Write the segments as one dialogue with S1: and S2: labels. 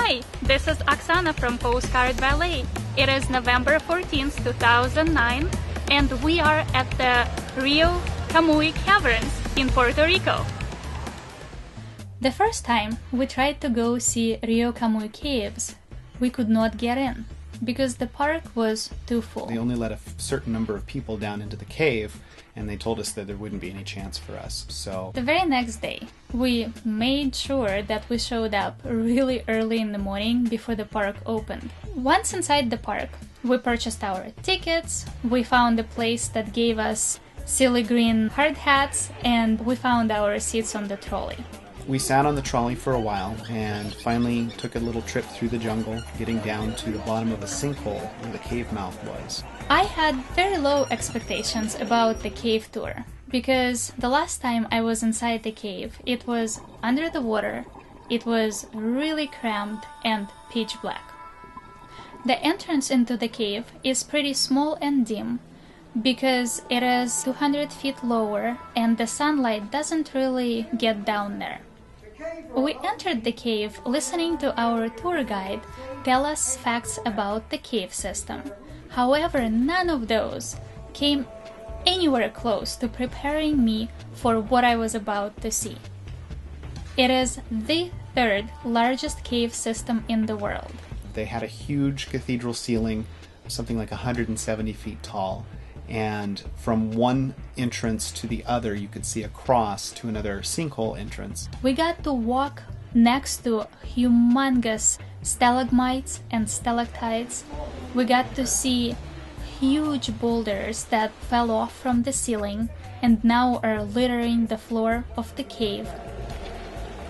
S1: Hi, this is Oksana from Postcard Ballet. It is November 14th, 2009, and we are at the Rio Camuy Caverns in Puerto Rico. The first time we tried to go see Rio Camuy caves, we could not get in because the park was too full.
S2: They only let a certain number of people down into the cave, and they told us that there wouldn't be any chance for us. So
S1: the very next day, we made sure that we showed up really early in the morning before the park opened. Once inside the park, we purchased our tickets, we found a place that gave us silly green hard hats, and we found our seats on the trolley.
S2: we sat on the trolley for a while and finally took a little trip through the jungle, getting down to the bottom of a sinkhole where the cave mouth was.
S1: I had very low expectations about the cave tour, because the last time I was inside the cave, it was under the water, it was really cramped and pitch black. The entrance into the cave is pretty small and dim, because it is 200 feet lower and the sunlight doesn't really get down there. We entered the cave listening to our tour guide tell us facts about the cave system. However, none of those came anywhere close to preparing me for what I was about to see. It is the third largest cave system in the world.
S2: They had a huge cathedral ceiling, something like 170 feet tall, and from one entrance to the other you could see across to another sinkhole entrance.
S1: We got to walk next to humongous stalagmites and stalactites. We got to see huge boulders that fell off from the ceiling and now are littering the floor of the cave.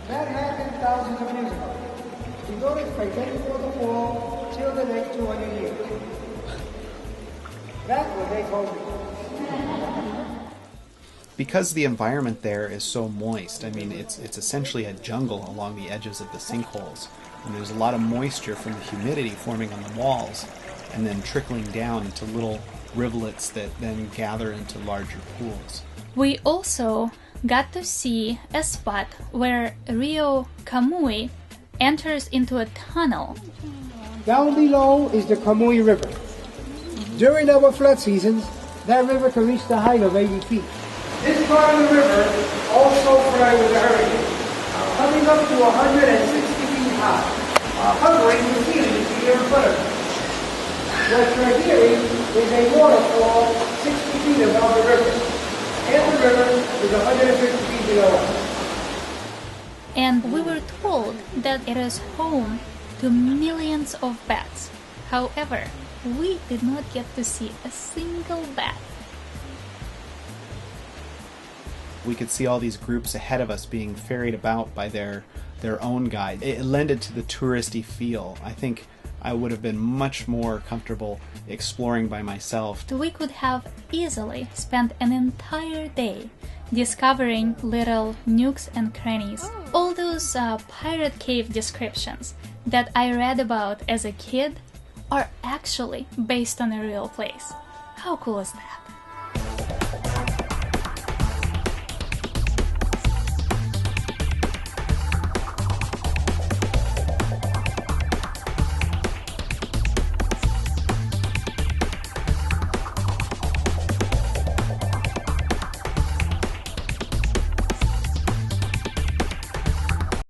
S3: That happened thousands of years ago. We built it by getting for the wall till the next 200 years. That's what they told me.
S2: Because the environment there is so moist, I mean, it's essentially a jungle along the edges of the sinkholes. And there's a lot of moisture from the humidity forming on the walls and then trickling down into little rivulets that then gather into larger pools.
S1: We also got to see a spot where Rio Camuy enters into a tunnel.
S3: Down below is the Camuy River. During our flood seasons, that river can reach the height of 80 feet. This part of the river also flooded with a hurricane, coming up to 160 feet high, covering the ceiling here in front of us. What you're hearing is a waterfall 60 feet above the river, and the river is 150 feet below us.
S1: And we were told that it is home to millions of bats. However, we did not get to see a single bat.
S2: We could see all these groups ahead of us being ferried about by their own guide. It lended to the touristy feel. I think I would have been much more comfortable exploring by myself.
S1: We could have easily spent an entire day discovering little nooks and crannies. All those pirate cave descriptions that I read about as a kid are actually based on a real place. How cool is that?